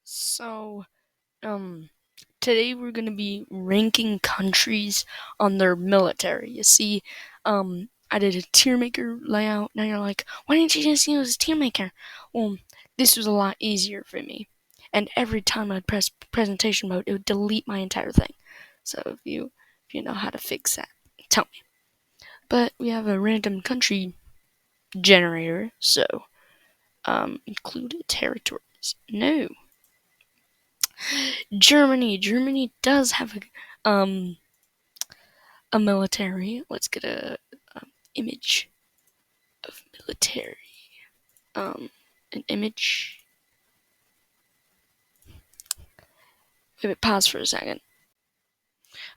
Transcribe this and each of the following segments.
So, um, today we're gonna be ranking countries on their military. You see, I did a tier maker layout. Now you're like, why didn't you just use a tier maker? Well, this was a lot easier for me. And every time I'd press presentation mode, it would delete my entire thing. So if you know how to fix that, tell me. But we have a random country generator, so include territories. No. Germany does have a military. Let's get a image of military. An image. Wait, pause for a second.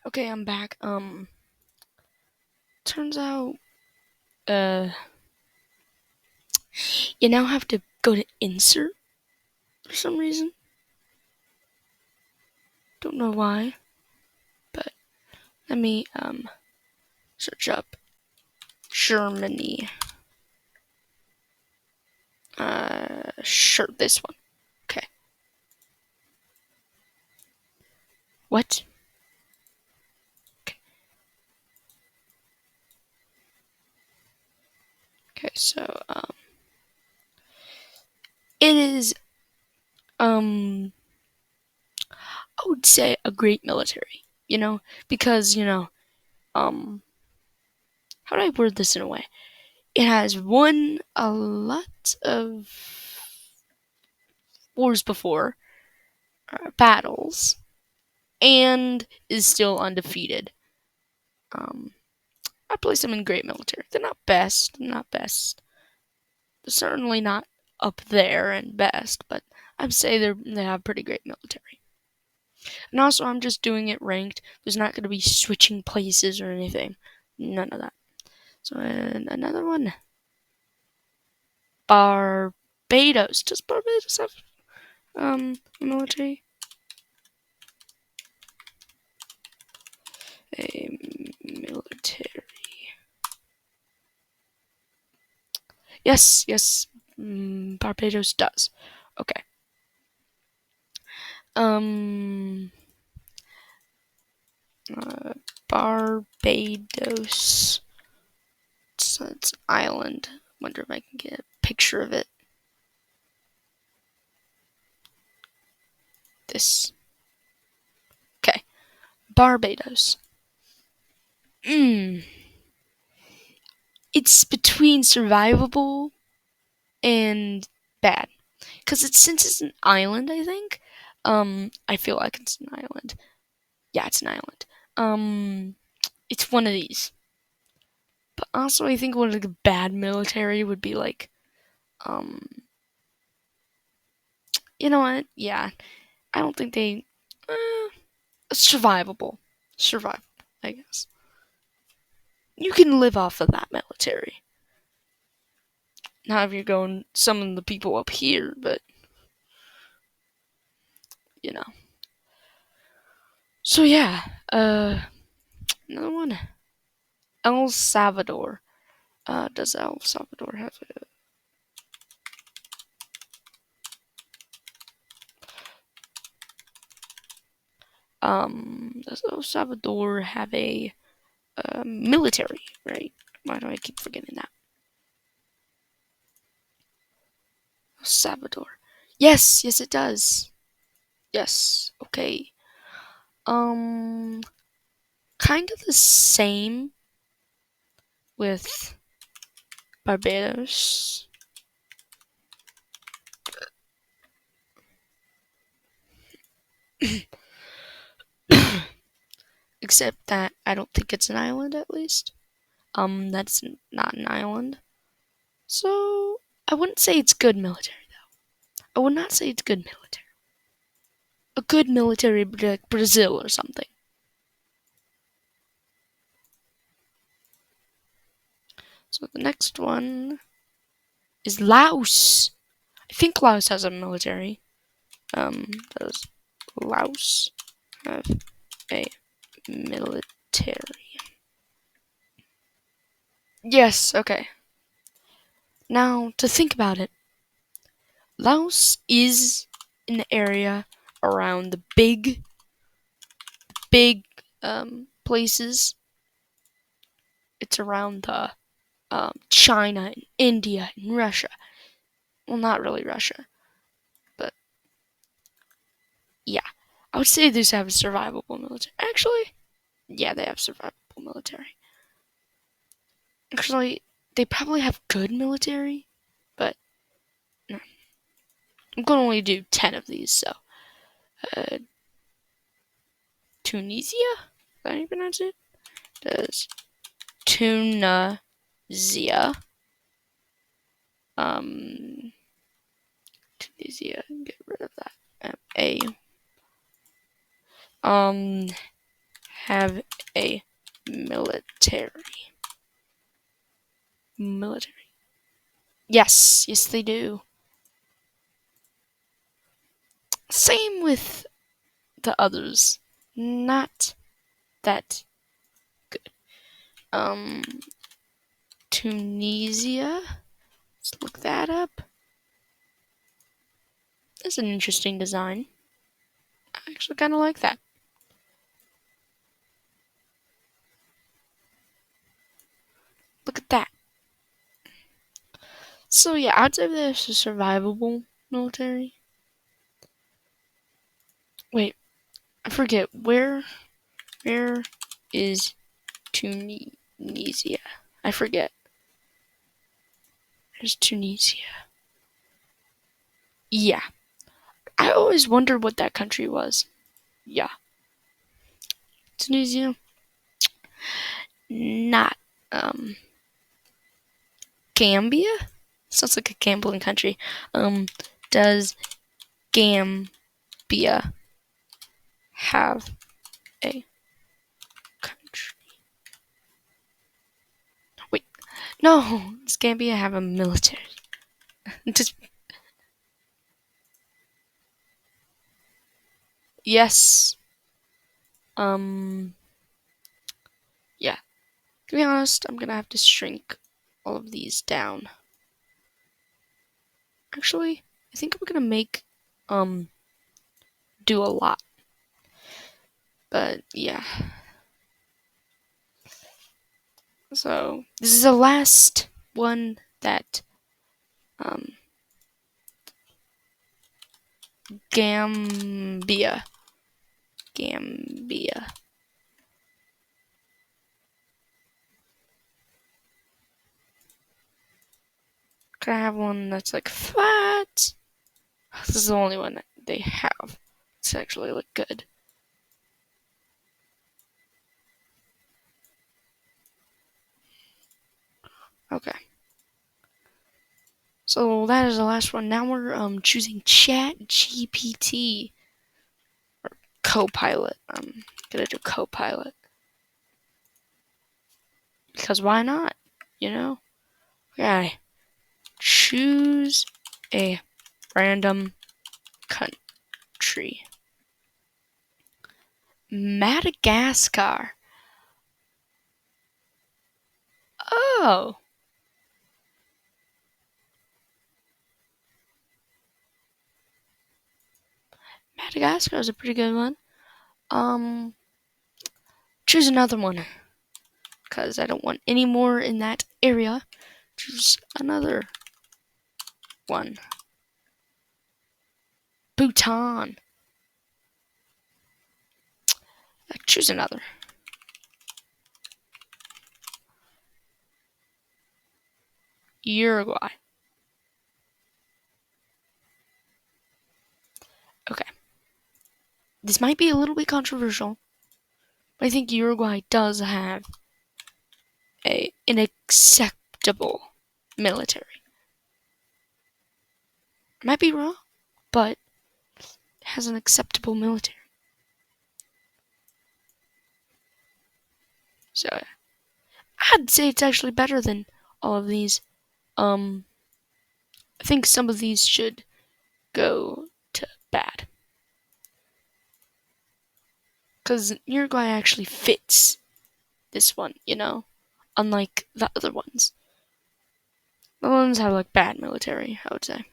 Okay, I'm back. Turns out, uh, you now have to go to insert for some reason. Don't know why, but let me search up Germany. Sure, this one. Okay. What? Okay. Okay. So it is I would say a great military. Because how do I word this in a way? It has won a lot of wars before, battles, and is still undefeated. Um, I place them in great military. They're not best. They're certainly not up there and best, but I'd say they have pretty great military. And also, I'm just doing it ranked. There's not going to be switching places or anything. None of that. So, and another one. Barbados. Does Barbados have military? A military. Yes. Barbados does. Okay. Um. Barbados. So it's an island. Wonder if I can get a picture of it. This. Okay. Barbados. It's between survivable and bad. Because since it's an island, I think. I feel like it's an island. Yeah, it's an island. It's one of these. But also, I think one of the bad military would be like, um, you know what? Yeah, I don't think they survivable, survivable. I guess you can live off of that military. Not if you're going summon the people up here, but you know. So yeah, another one. El Salvador. Does El Salvador have does El Salvador have a military? Right? Why do I keep forgetting that? El Salvador. Yes, it does. Yes. Okay. Um, kind of the same with Barbados. Except that I don't think it's an island, at least. That's not an island. So, I wouldn't say it's good military, though. I would not say it's good military. A good military would be like Brazil or something. So, the next one is Laos. I think Laos has a military. Does Laos have a military? Yes, okay. Now, to think about it, Laos is in the area around the big places. It's around the China and India and Russia. Well, not really Russia, but yeah. I would say these have a survivable military. Actually, yeah, they have survivable military. Actually, they probably have good military, but no. I'm going to only do 10 of these, so. Uh, Tunisia? Is that how you pronounce it? Does Tunisia, um, Tunisia, get rid of that. Um, have a military. Military. Yes, yes, they do. Same with the others. Not that good. Tunisia. Let's look that up. That's an interesting design. I actually kind of like that. Look at that. So yeah, I'd say there's a survivable military. Wait, I forget where is Tunisia? I forget. There's Tunisia. Yeah. I always wondered what that country was. Yeah. Tunisia. Not Gambia? Sounds like a gambling country. Does Gambia have a country? Wait, no. Does Gambia have a military? Just yes. Yeah. To be honest, I'm gonna have to shrink all of these down. Actually, I think I'm gonna make do a lot. But yeah. So this is the last one that um Gambia. Gambia. Can I have one that's like flat? This is the only one that they have. It's actually look good. Okay. So that is the last one. Now we're choosing Chat GPT or Copilot. I'm gonna do Copilot because why not? You know. Okay. Choose a random country. Madagascar. Oh, Madagascar is a pretty good one. Um, choose another one because I don't want any more in that area. Choose another one. Bhutan. Choose another. Uruguay. Okay. This might be a little bit controversial, but I think Uruguay does have an acceptable military. I might be wrong, but it has an acceptable military. So I'd say it's actually better than all of these. I think some of these should go to bad. Because Uruguay actually fits this one, you know? Unlike the other ones. The ones have like bad military, I would say.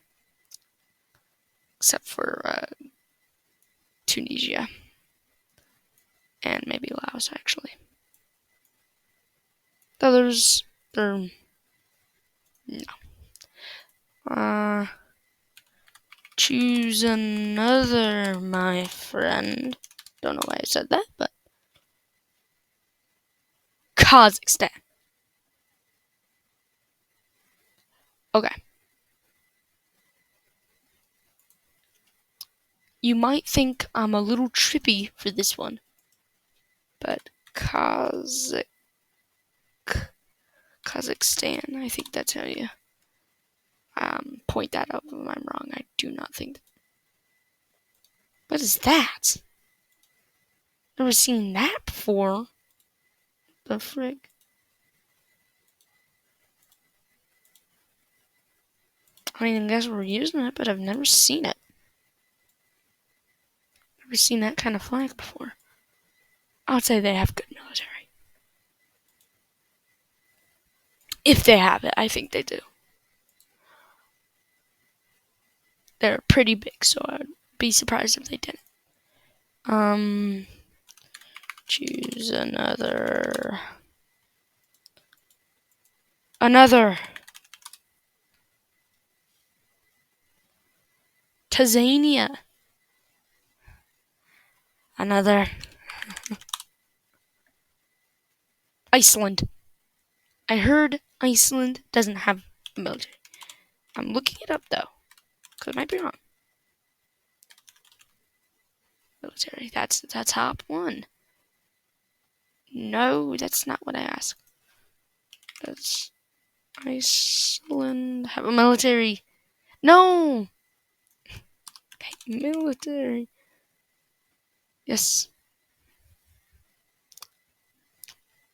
except for Tunisia and maybe Laos, actually. The others, they're no. Choose another, my friend. Don't know why I said that, but Kazakhstan. Okay. You might think I'm a little trippy for this one, but Kazakhstan. I think that's how you point that out if I'm wrong. I do not think. What is that? Never seen that before. The frig? I mean, I guess we're using it, but I've never seen it. Never seen that kind of flag before. I would say they have good military. If they have it, I think they do. They're pretty big, so I'd be surprised if they didn't. Choose another. Tanzania. Another. Iceland. I heard Iceland doesn't have a military. I'm looking it up though, because I might be wrong. Military. That's the top one. No, that's not what I asked. Does Iceland have a military? No! Okay, military. Yes.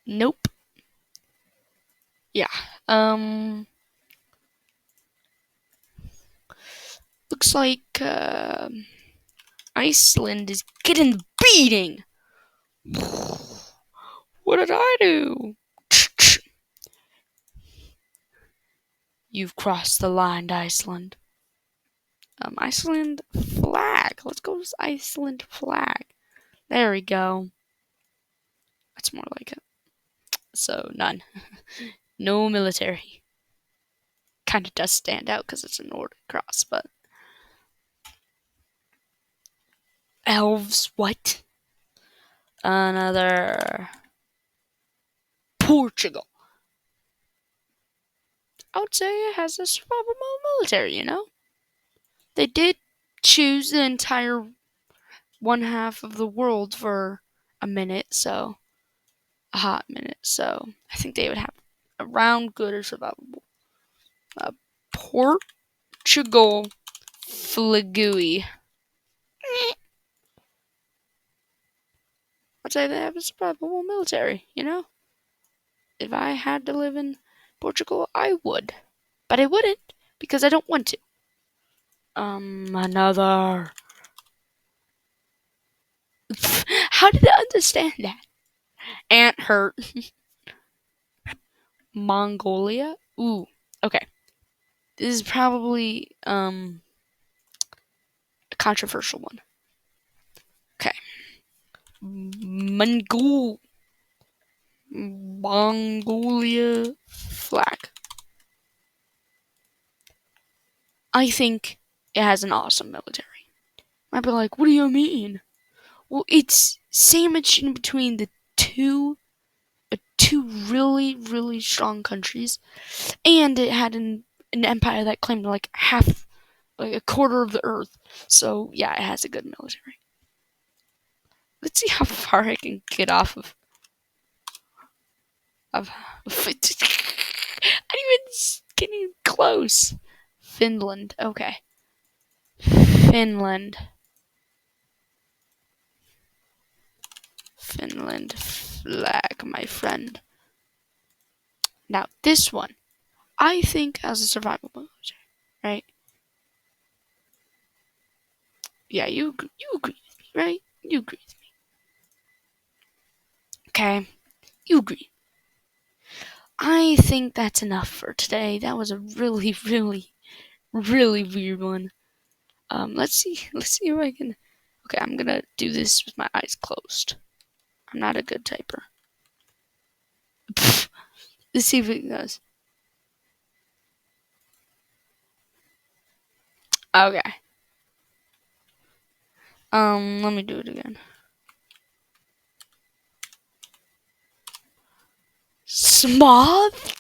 Nope. Yeah. Looks like Iceland is getting the beating. What did I do? You've crossed the line, Iceland. Iceland flag. Let's go with Iceland flag. There we go. That's more like it. So, none. No military. Kind of does stand out because it's a Nordic cross, but. Elves, what? Another. Portugal. I would say it has a survivable military, you know? They did choose the entire one half of the world for a minute, so. A hot minute, so I think they would have around good or survivable. Portugal Fligui. I'd say they have a survivable military, you know? If I had to live in Portugal, I would. But I wouldn't, because I don't want to. Another. How did I understand that? Ant hurt. Mongolia? Ooh, okay. This is probably, a controversial one. Okay. Mongolia flag. I think it has an awesome military. Might be like, what do you mean? Well, it's sandwiched in between the two really, really strong countries, and it had an empire that claimed like half, like a quarter of the earth. So yeah, it has a good military. Let's see how far I can get off of. I didn't even get even close. Finland. Okay. Finland. Finland flag, my friend. Now this one, I think has a survival military, right? Yeah, you agree with me, right? You agree with me. Okay, you agree. I think that's enough for today. That was a really, really, really weird one. Let's see if I can. Okay, I'm gonna do this with my eyes closed. I'm not a good typer. Let's see if it goes. Okay. Let me do it again. Sloth?